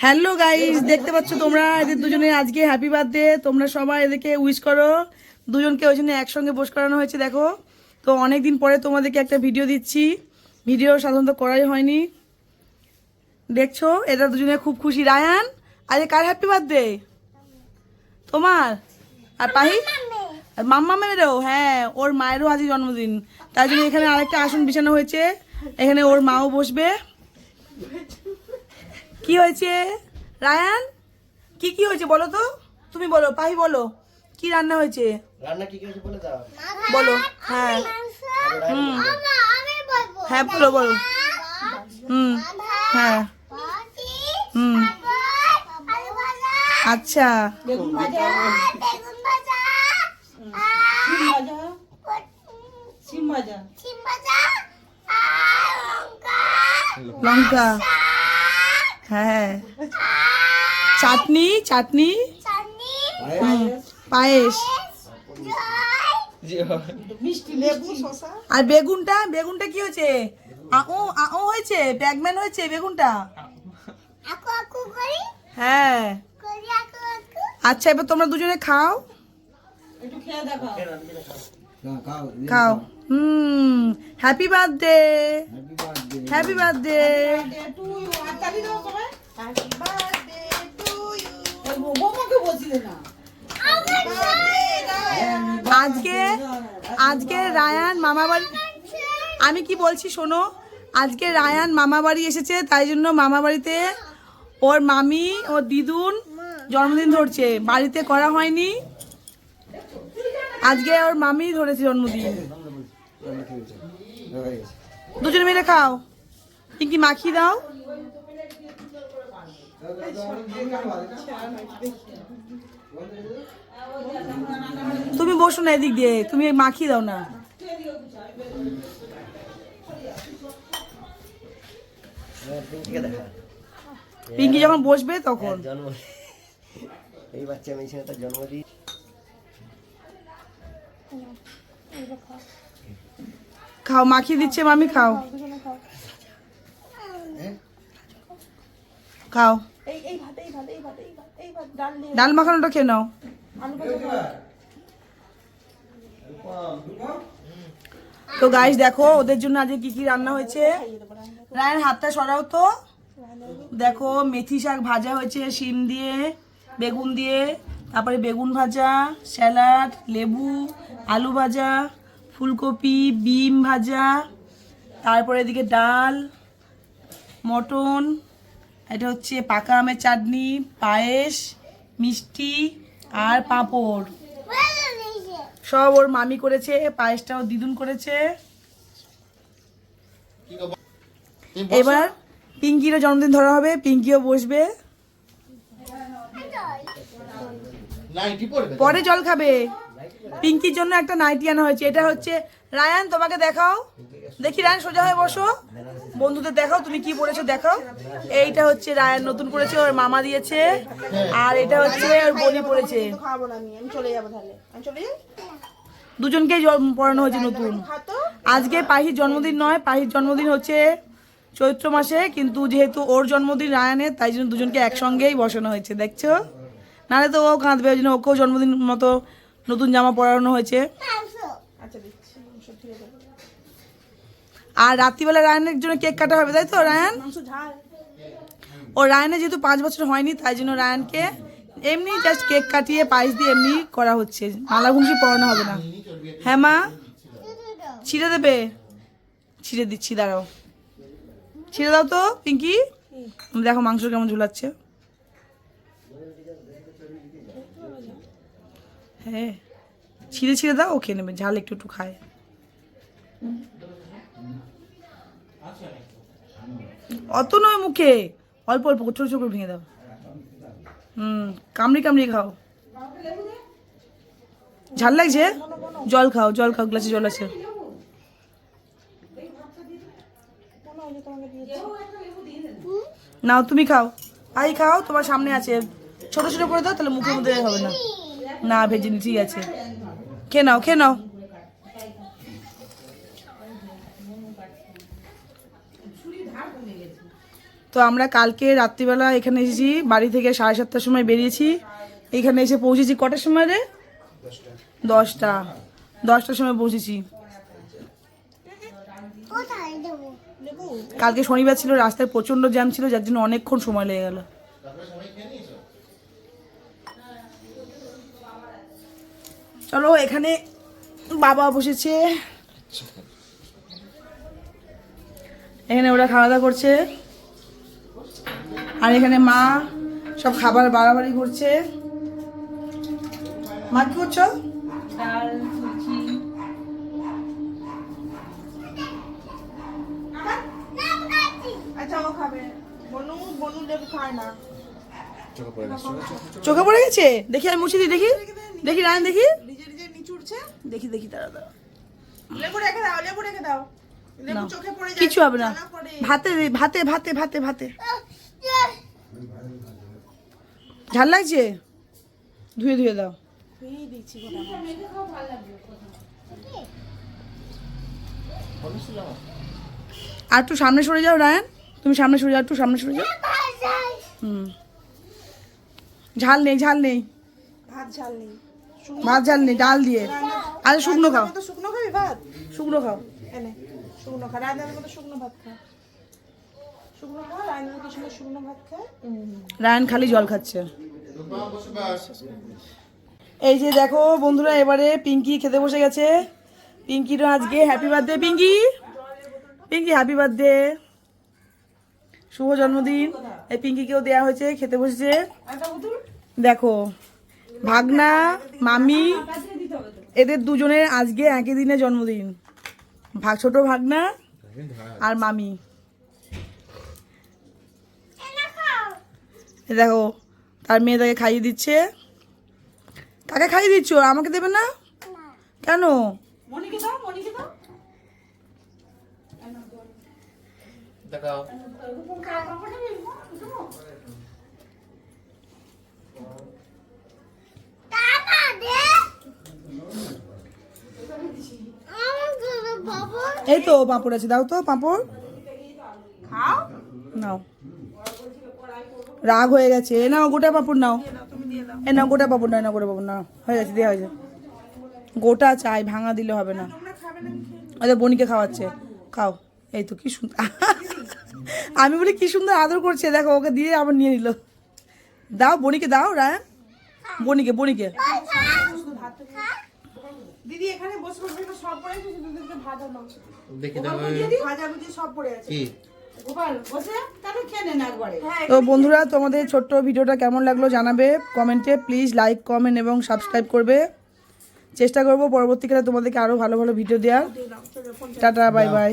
Hello guys, দেখতে পাচ্ছ তোমরা এদের দুজনে আজকে হ্যাপি বার্থডে। তোমরা সবাই এদেরকে উইশ করো। দুজনকে ওই জন্য একসঙ্গে বস করানো হয়েছে। দেখো তো অনেক দিন পরে তোমাদেরকে একটা ভিডিও দিচ্ছি। ভিডিও সাধারণত করাই হয়নি। দেখছো এরা দুজনে খুব খুশি। রায়ান, আজকে কার হ্যাপি বার্থডে? তোমার। আর পাহি মাম্মা মেয়েরও, হ্যাঁ ওর মায়েরও আজকে জন্মদিন। তাই জন্য এখানে আরেকটা আসন বিছানো হয়েছে। এখানে ওর মাও বসবে। কি হয়েছে রায়ান? কি কি হয়েছে বলো তো? তুমি বলো, পাহি বলো কি রান্না হয়েছে। রান্না কি হয়েছে বলে দাও। বলো। হ্যাঁ হুম হ্যাঁ বলো বলো। হুম হ্যাঁ হুম আচ্ছা লঙ্কা, হ্যাঁ চাটনি চাটনি পায়েস। আর বেগুনটা বেগুনটা কি হয়েছে? আও হয়েছে, ব্যাগম্যান হয়েছে বেগুনটা। হ্যাঁ আচ্ছা, এবার তোমরা দুজনে খাও। খাও। Happy birthday, happy birthday. আজকে আজকে রায়ান মামা বাড়ি, আমি কি বলছি শোনো। আজকে রায়ান মামা বাড়ি এসেছে, তাই জন্য মামা বাড়িতে ওর মামি ওর দিদুন জন্মদিন ধরছে। বাড়িতে করা হয়নি, আজকে ওর মামি ধরেছে জন্মদিন। দুজনে মিলে খাও। পিঙ্কি মাখিয়ে দাও। তুমি বসো না এদিক দিয়ে, তুমি মাখিয়ে দাও না। পিঙ্কি যখন বসবে তখন। এই বাচ্চা মেয়ে ছেলে তার জন্মদিন। খাও, মাখিয়ে দিচ্ছে মামি, খাও খাও। ডাল মাখানোটা খেয়ে নাও। তো গাইস দেখো ওদের জন্য আজকে কি কি রান্না হয়েছে। রায়ের হাতটা সরাও তো। দেখো মেথি শাক ভাজা হয়েছে শিম দিয়ে বেগুন দিয়ে, তারপরে বেগুন ভাজা, স্যালাড, লেবু, আলু ভাজা, ফুলকপি, বিম ভাজা, তারপরে এদিকে ডাল, মটন, এটা হচ্ছে পাকা আমের চাটনি, পায়েস, মিষ্টি আর পাঁপড়। সব ওর মামি করেছে। পায়েসটাও দিদুন করেছে। এবার পিঙ্কিরও জন্মদিন ধরা হবে, পিঙ্কিও বসবে। পরে জল খাবে। পিঙ্কির জন্য একটা নাইটি আনা হয়েছে। এটা হচ্ছে রায়ান, তোমাকে দেখাও দেখি। রায়ান সোজা হয়ে বসো, বন্ধুদের দেখাও তুমি কি পরেছো দেখাও। এইটা হচ্ছে রায়ান নতুন পরেছে, ওর মামা দিয়েছে। আর এটা হচ্ছে ওর বোনই পরেছে। দুজনকেই পরানো হয়েছে নতুন। আজকে পাহির জন্মদিন নয়, পাহির জন্মদিন হচ্ছে চৈত্র মাসে, কিন্তু যেহেতু ওর জন্মদিন রায়ানের, তাই জন্য দুজনকে একসঙ্গেই বসানো হয়েছে। দেখছো, নাহলে তো ও কাঁদবে। ওই জন্য ওকেও জন্মদিন মতো নতুন জামা পরানো হয়েছে। আর রাত্রিবেলা রায়ানের জন্য কেক কাটা হবে, তাই তো রায়ান? ও রায়ানের যেহেতু 5 বছর হয়নি, তাই জন্য রায়ানকে এমনি জাস্ট কেক কাটিয়ে পায়েস দিয়ে এমনি করা হচ্ছে। মালা ঘুমসি পরানো হবে না। হ্যাঁ মা, ছিঁড়ে দেবে? ছিঁড়ে দিচ্ছি, দাঁড়াও। ছিঁড়ে দাও তো পিঙ্কি। দেখো মাংস কেমন ঝুলাচ্ছে। হ্যাঁ ছিঁড়ে ছিঁড়ে দাও, ও খেয়ে নেবে। ঝাল একটু একটু খায়। অত নয় মুখে, অল্প অল্প ছোট ছোট করে ভেঙে দাও। কামড়ি কামড়ি খাও। ঝাল লাগছে? জল খাও, জল খাও, গ্লাসে জল আছে। নাও তুমি খাও। আই খাও, তোমার সামনে আছে। ছোট ছোট করে দাও, তাহলে মুখের মধ্যে হবে না। না ভেজিনি, ঠিক আছে। খেয়ে নাও, খেয়ে নাও। তো আমরা কালকে রাত্রিবেলা এখানে এসেছি, বাড়ি থেকে 7:30টার সময় বেরিয়েছি, এখানে এসে পৌঁছেছি কটার সময় রে? 10টার সময় পৌঁছেছি। কালকে শনিবার ছিল, রাস্তায় প্রচন্ড জ্যাম ছিল, যার জন্য অনেকক্ষণ সময় লেগে গেল। চলো, এখানে বাবা বসেছে, এখানে ওরা খাওয়া দাওয়া করছে, আর এখানে মা সব খাবার বাড়াবাড়ি করছে। মা কি করছো? ডাল, লুচি। আচ্ছা, ও খাবে। বনু লেবু খায় না। চোখে পড়ে গেছে? দেখি আমি মুছে দিই, দেখি দেখি রায়ন, দেখি নিজে নিজে নিচুড়ছে। দেখি দেখি তারা লেবু রেখে দাও, লেবু রেখে দাও। লেবু চোখে পড়ে যায়। কিছু হবে না। জ্বালা পড়ে। ভাতে ভাতে ভাতে ভাতে ভাতে ঝাল লাগছে? ধুয়ে ধুয়ে দাও। এই দিচ্ছি আর একটু সামনে সরে যাও রায়ন, তুমি সামনে সরে যাও, একটু সামনে সরে যাও। ঝাল নেই, ঝাল নেই, ভাত ঝাল নেই। ভাত ঝাল নেই, ডাল দিয়ে। আরে শুকনো খাও, তো শুকনো খাবি ভাত? শুকনো খাও। এনে শুকনো খা, রায়নের মতো শুকনো ভাত খা। শুকনো খা, রায়নের মতো শুকনো ভাত খা। রায়ন খালি জল খাচ্ছে। এই যে দেখো বন্ধুরা, এবারে পিঙ্কি খেতে বসে গেছে। পিঙ্কিরও আজকে happy birthday. Pinky, Pinky happy birthday, শুভ জন্মদিন। এই পিঙ্কিকেও দেয়া হয়েছে, খেতে বসেছে। দেখো, ভাগনা মামি এদের দুজনের আজকে একই দিনে জন্মদিন, ছোট ভাগনা আর মামি। এ দেখো, তার মেয়ে তাকে খাইয়ে দিচ্ছে। কাকে খাইয়ে দিচ্ছ? আমাকে দেবে না কেন? মনিকে দাও, মনিকে দাও। দেখাও। এই তো পাঁপড় আছে, দাও তো পাঁপড়। খাও। নাও, রাগ হয়ে গেছে। এ নাও গোটা পাঁপড় নাও, এ নাও গোটা পাঁপড় নাও, না গোটা পাঁপড় নাও, হয়ে গেছে, দেওয়া হয়েছে। গোটা চাই, ভাঙা দিলে হবে না। আচ্ছা, বনিকে খাওয়াচ্ছে, খাও। এই তো কি সুন্দর, আমি বলি কি সুন্দর আদর করছে, দেখো ওকে দিয়ে আবার নিয়ে নিল। দাও বনিকে, দাও রায়ন, বনিকে বনিকে। দিদি এখানে বসে বসে সব পড়ে আছে, দুদিকে ভাত আর মাংস। দেখি ভাজা ভুজি সব পড়ে আছে। কি গোপাল বসে তাহলে খেয়ে নেন একবারে। তো বন্ধুরা, তোমাদের ছোট্ট ভিডিওটা কেমন লাগলো জানাবে কমেন্টে। প্লিজ লাইক, কমেন্ট এবং সাবস্ক্রাইব করবে। চেষ্টা করবো পরবর্তীকালে তোমাদেরকে আরও ভালো ভালো ভিডিও দেওয়ার। Tata, bye bye.